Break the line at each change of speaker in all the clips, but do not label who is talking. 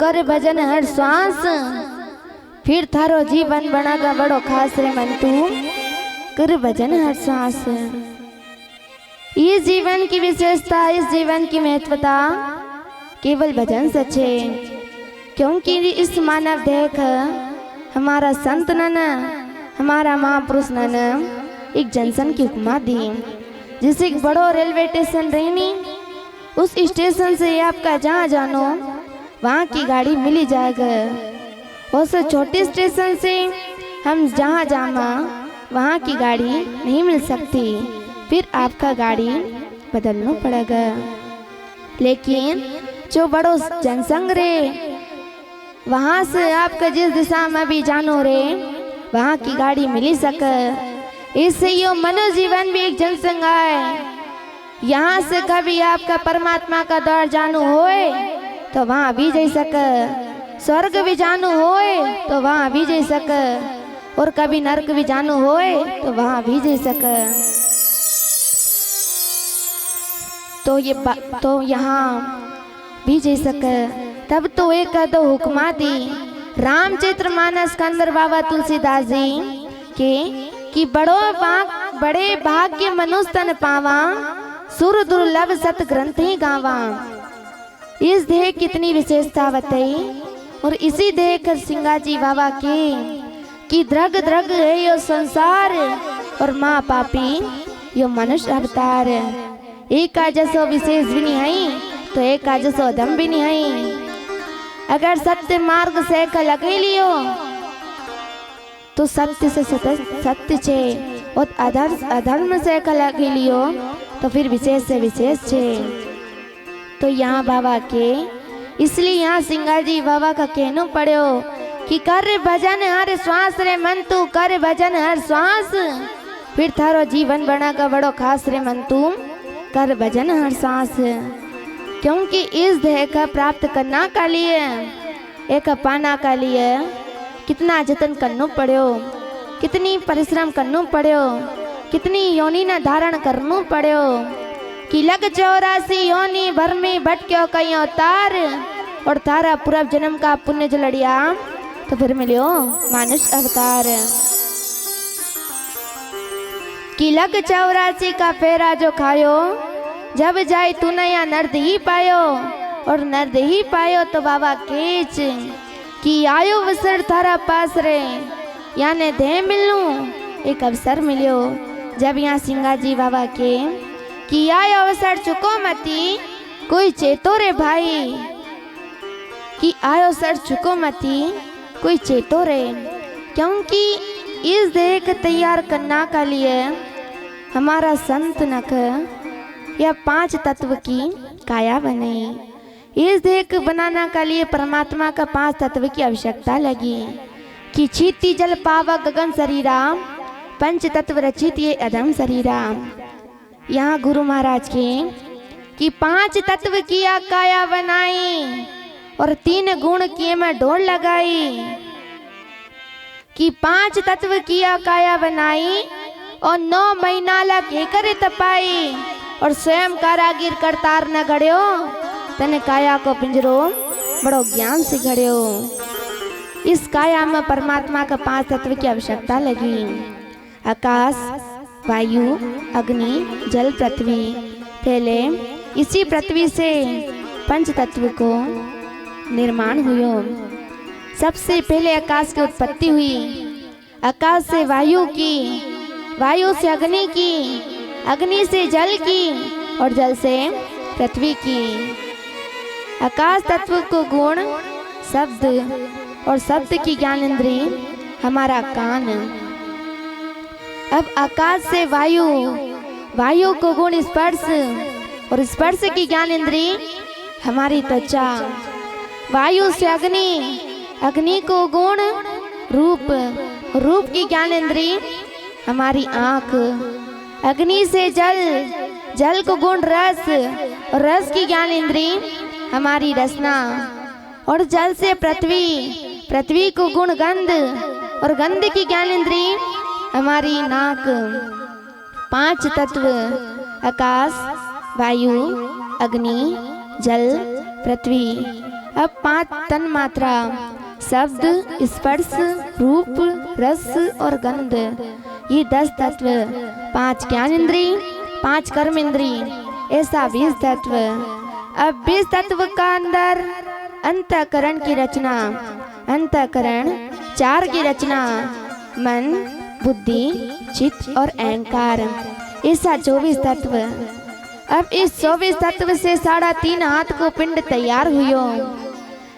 कर भजन हर श्वास, फिर थारो जीवन बनागा बड़ो खास रे मन तू कर भजन हर श्वास। इस जीवन की विशेषता, इस जीवन की महत्वता केवल भजन सच है, क्योंकि इस मानव देख हमारा संत नन, हमारा महापुरुष नन एक जनसन की उपमा दी। जैसे एक बड़ो रेलवे स्टेशन रहनी, उस स्टेशन से आपका जहाँ जानो वहाँ की गाड़ी मिली जाएगा। उस छोटे स्टेशन से हम जहाँ जामा वहाँ की गाड़ी नहीं मिल सकती, फिर आपका गाड़ी बदलना पड़ेगा। लेकिन जो बड़ो जनसंघ रे, वहाँ से आपका जिस दिशा में भी जानो रे वहाँ की गाड़ी मिली सके। इससे यो मनुष्य जीवन भी एक जनसंघ है। यहाँ से कभी आपका परमात्मा का द्वार जानू होए तो वहाँ भी जा सके, स्वर्ग भी जानू होए तो वहाँ भी जा सके, और कभी नरक भी जानू होए तो वहाँ भी जा सके। तो यहाँ भी जा सके। तब तो एक दो हुक्मा दी रामचरित्र मानस के अंदर बाबा तुलसीदास जी के कि बड़े भाग्य मनुष्य तन पावा, सुर दुर्लभ सत ग्रंथ ही गावा। इस देह कितनी विशेषता बताई, और इसी देह कर सिंगा जी बाबा के कि द्रग द्रग है यो संसार, और माँ पापी यो मनुष्य अवतार। एक का जसो विशेष भी नहीं है तो एक का जसो दम भी नहीं है। अगर सत्य मार्ग से लगे लियो तो सत्य से सत्य छे, और अधर्म से लगे लियो तो फिर विशेष से विशेष छे। तो यहाँ बाबा के इसलिए यहाँ सिंगा जी बाबा का कहना पड़ो कि कर भजन हर श्वास रे मन तू, कर भजन हर श्वास, फिर थारो जीवन बना का बड़ो खास रे मन तू कर भजन हर सांस। क्योंकि इस देह का प्राप्त करना का लिए, एक पाना का लिए कितना जतन करना पड़ो, कितनी परिश्रम करना पड़ो, कितनी योनि न धारण करना पड़ो। कि लग 84 योनि भर में भटक्यो कई अवतार, और थारा पूर्व जन्म का पुण्य जो लड़िया तो फिर मिलियो मानुष अवतार। कि लग 84 का फेरा जो खायो, जब जाए तू नया नर्द ही पायो, और नर्द ही पायो तो बाबा केच कि आयो वसर थारा पास रे, याने दे मिलूं एक अवसर मिलियो। जब यहाँ सिंगा जी बाबा के कि आयो अवसर चुको मती कोई चेतो रे भाई, कि आयो सर चुको मती कोई चेतो रे। क्योंकि इस देह को तैयार करना का लिए हमारा संत नख या 5 तत्व की काया बनाई। इस देह को बनाना का लिए परमात्मा का 5 तत्व की आवश्यकता लगी। कि क्षिति जल पावक गगन शरीरा, पंच तत्व रचित ये अधम शरीरा। यहाँ गुरु महाराज के कि 5 तत्व किया काया बनाई, और 3 गुण किए में ढोल लगाई। कि 5 तत्व किया काया बनाई, और 9 महीना लग करे तपाई, और स्वयं कारागिर करतार न गड़ियो, तने काया को पिंजरो बड़ो ज्ञान से गड़ियो। इस काया में परमात्मा का 5 तत्व की आवश्यकता लगी। आकाश, वायु, अग्नि, जल, पृथ्वी। पहले इसी पृथ्वी से पंच तत्व को निर्माण हुआ। सबसे पहले आकाश की उत्पत्ति हुई, आकाश से वायु की, वायु से अग्नि की, अग्नि से जल की, और जल से पृथ्वी की। आकाश तत्व को गुण शब्द, और शब्द की ज्ञान इंद्रिय हमारा कान। अब आकाश से वायु, वायु को गुण स्पर्श, और स्पर्श की ज्ञान इंद्रिय हमारी त्वचा। वायु से अग्नि, अग्नि को गुण रूप, रूप की ज्ञान इंद्रिय हमारी आँख। अग्नि से जल, जल को गुण रस, और रस की ज्ञान इंद्रिय हमारी रसना। और जल से पृथ्वी, पृथ्वी को गुण गंध, और गंध की ज्ञान इंद्रिय हमारी नाक। 5 तत्व आकाश, वायु, अग्नि, जल, पृथ्वी। अब 5 तन मात्रा शब्द, स्पर्श, रूप, रस और गंध, ये 10 तत्व, 5 ज्ञान इंद्रिय, 5 कर्म इंद्रिय, ऐसा 20 तत्व। अब 20 तत्व का अंदर अंतःकरण की रचना, अंतःकरण 4 की रचना, मन, बुद्धि, चित्त और अहंकार, ऐसा 24 तत्व। अब इस 24 तत्व से 3.5 हाथ को पिंड तैयार हुयो।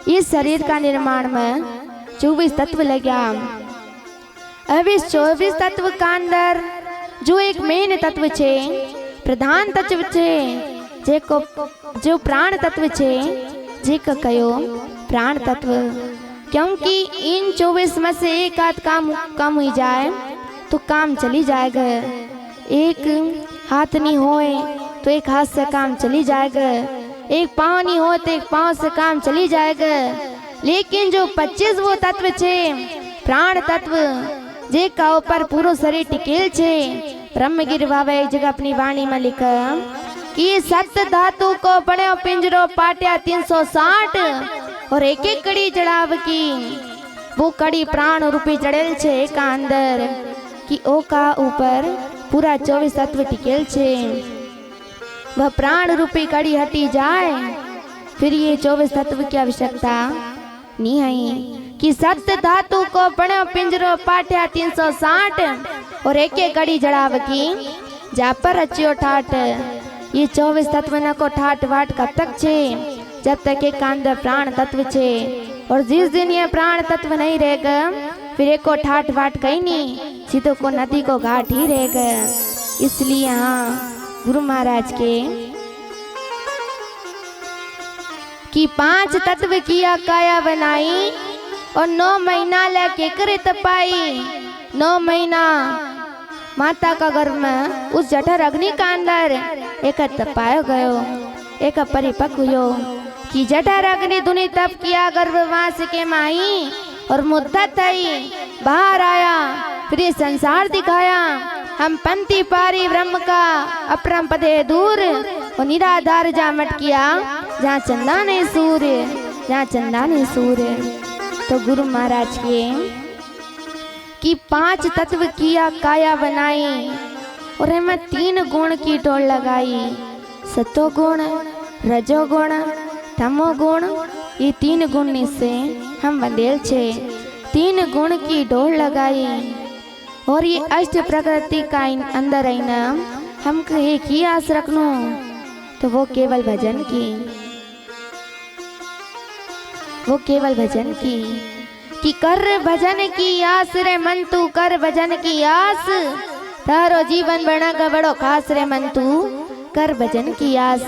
इस शरीर का निर्माण में 24 तत्व लगा। अब इस 24 तत्व का अंदर जो एक मेन तत्व छे, प्रधान तत्व छे, जेको जो प्राण तत्व छे, जेको कयो प्राण तत्व। क्योंकि इन 24 में से एक आध काम कम हो जाए तो काम चली जाएगा। एक हाथ नहीं होए तो एक हाथ से काम चली जाएगा, एक पाँव नहीं हो तो एक पाँव से काम चली जाएगा। लेकिन जो 25 वो तत्व छे, प्राण तत्व, जे का ऊपर पूरा शरीर टिकेल छे, ब्रह्मगिर बाबा एक जगह अपनी वाणी में लिखा कि 7 धातु को बड़े पिंजरो पाटिया 360 और एक एक कड़ी जड़ाव की, वो कड़ी प्राण रूपी जड़ेल छे का अंदर, कि ओ का ऊपर पूरा 24 तत्व टिकेल छे। वह प्राण रूपी कड़ी हटी जाए फिर ये 24 तत्व की आवश्यकता नहीं है। कि 7 धातु को बड़े पिंजरो पाटिया 360 और एक एक कड़ी जड़ाव की, जा पर रचियो ठाट। ये 24 तत्व न को ठाट वाट कब तक छे, जब तक एक अंदर प्राण तत्व छे। और जिस दिन ये प्राण तत्व नहीं रहेगा फिर एक को ठाट वाट कहीं नहीं, सीधो को नदी को घाट ही रहेगा। इसलिए हाँ गुरु महाराज के कि 5 तत्व किया काया बनाई और 9 महीना लेके करे तपाई। 9 महीना माता का गर्भ में उस जठर अग्नि का अंदर एक तपायो गयो, एक परिपक्व हुयो। कि जठर अग्नि धुनी तप किया गर्भवास के माही और मुद्दत थई बाहर आया, फिर ये संसार दिखाया। हम पंथी पारी ब्रह्म का अपरम पदे दूर और निराधार जा मट किया, जहाँ चंदा ने सूर्य, जहाँ चंदा ने सूर्य। तो गुरु महाराज के कि 5 तत्व किया काया बनाई और हमें 3 गुण की डोर लगाई, सतो गुण, रजो गुण, तमो गुण। ये 3 गुण से हम बंदेल छे, 3 गुण की डोर लगाई। और ये अष्ट प्रकृति का अंदर है ना, हम एक ही आस रखनो, तो वो केवल भजन की, वो केवल भजन की। कि कर भजन की आस रे मन तू, कर भजन की आस, तारो जीवन बना का बड़ो खास रे मन तू, कर भजन की आस।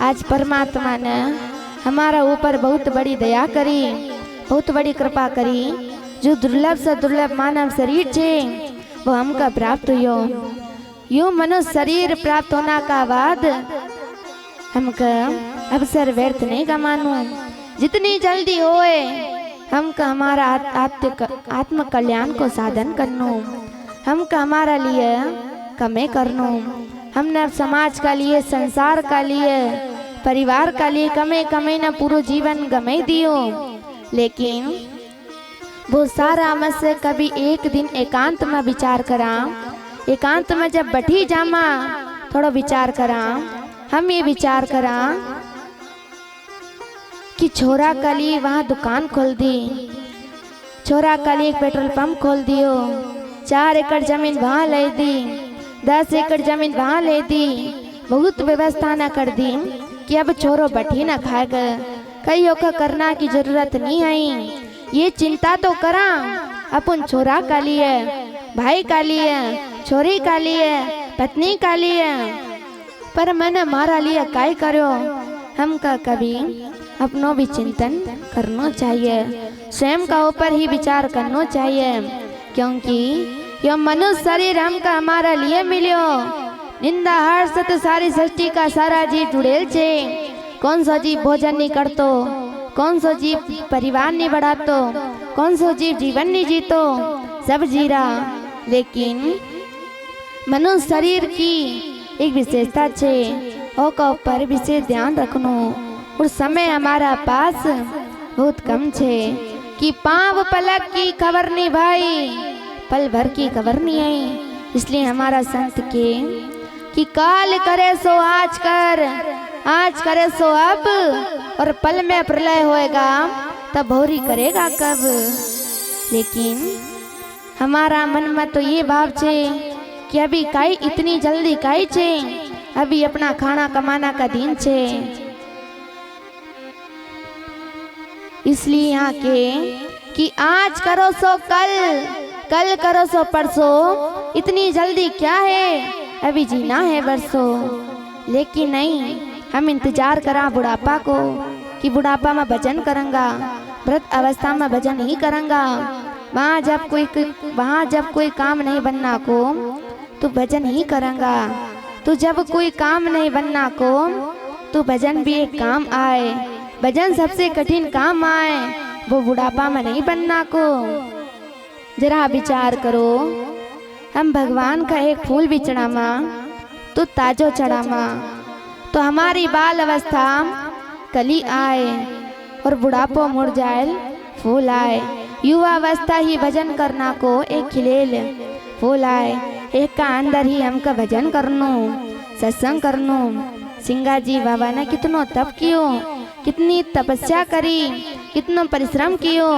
आज परमात्मा ने हमारा ऊपर बहुत बड़ी दया करी, बहुत बड़ी कृपा करी। जो दुर्लभ से दुर्लभ मानव शरीर छे वो हमका प्राप्त हुयो। यो मनुष्य शरीर प्राप्त होना का बाद हमका अवसर व्यर्थ नहीं गमानो, जितनी जल्दी होए हमका हमारा आत्म कल्याण को साधन करनो, हमका हमारा लिए कमे करनो। हमने समाज का लिए, संसार का लिए, परिवार का लिए कमे कमे न पूरा जीवन गमे दियो। लेकिन वो सारा मत से कभी एक दिन एकांत में विचार करा, एकांत में जब बैठी जामा थोड़ा विचार करा। हम ये विचार करा कि छोरा का लिए वहाँ दुकान खोल दी, छोरा का लिए एक पेट्रोल पंप खोल दियो, 4 एकड़ जमीन वहाँ ले दी, 10 एकड़ जमीन वहाँ ले दी, बहुत व्यवस्था न कर दी कि अब छोरो बैठी ना खाएगा। कई ओका करना की जरूरत नहीं है, ये चिंता तो करा अपन छोरा का लिए, भाई का लिए, छोरी का लिए, पत्नी का लिए, पर मैंने हमारा लिए काय करो। हमका कभी अपनों भी चिंतन करना चाहिए, स्वयं का ऊपर ही विचार करना चाहिए। क्योंकि यह मनुष्य शरीर हमका हमारा लिए मिलियो। निंदा हर सत सारी सृष्टि का सारा जीव जुड़ेल छे। कौन सा जीव भोजन नहीं करतो, कौन सा जीव परिवार नहीं बढ़ातो, कौन सा जीव जीवन नहीं जीतो, सब जी रहा। लेकिन मनुष्य शरीर की एक विशेषता छे, ओ का ऊपर विशेष ध्यान रखनो, और समय हमारा पास बहुत कम छे कि पांव पलक की खबर नहीं भाई, पल भर की खबर नहीं आई। इसलिए हमारा संत के कि काल करे सो आज कर, आज करे सो अब, और पल में प्रलय होएगा तब भौरी करेगा कब। लेकिन हमारा मन में तो ये भाव छे कि अभी काई इतनी जल्दी काई छे, अभी अपना खाना कमाना का दिन छे। इसलिए यहाँ के कि आज करो सो कल, कल करो सो परसों, इतनी जल्दी क्या है, अभी जीना है बरसों। लेकिन नहीं, हम इंतजार करा बुढ़ापा को कि बुढ़ापा में भजन करूँगा, व्रत अवस्था में भजन ही करूँगा। वहाँ जब कोई काम नहीं बनना को तो भजन ही करूँगा। तो जब कोई काम नहीं बनना को तो भजन भी एक काम आए। भजन सबसे कठिन काम आए, वो बुढ़ापा में नहीं बनना को। जरा विचार करो, हम भगवान का एक फूल भी चढ़ामा तो ताजो चढ़ामा, तो हमारी बाल अवस्था कली आए और बुढ़ापो मुड़ जाए फूल आए। युवा अवस्था ही भजन करना को एक खिलेल फूल आए। एक का अंदर ही हमका भजन करनो, सत्संग करनो। सिंगा जी बाबा ने कितनो तप कियो, कितनी तपस्या करी, कितनो परिश्रम कियो,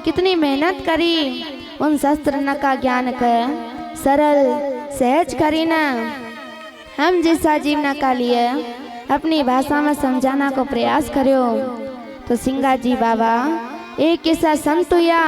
कितनी मेहनत करी। उन शास्त्र न का ज्ञान कर सरल सहज करी न हम जैसा जीवना का लिए अपनी भाषा में समझाना को प्रयास करो। तो सिंगा जी बाबा एक ऐसा संत हुआ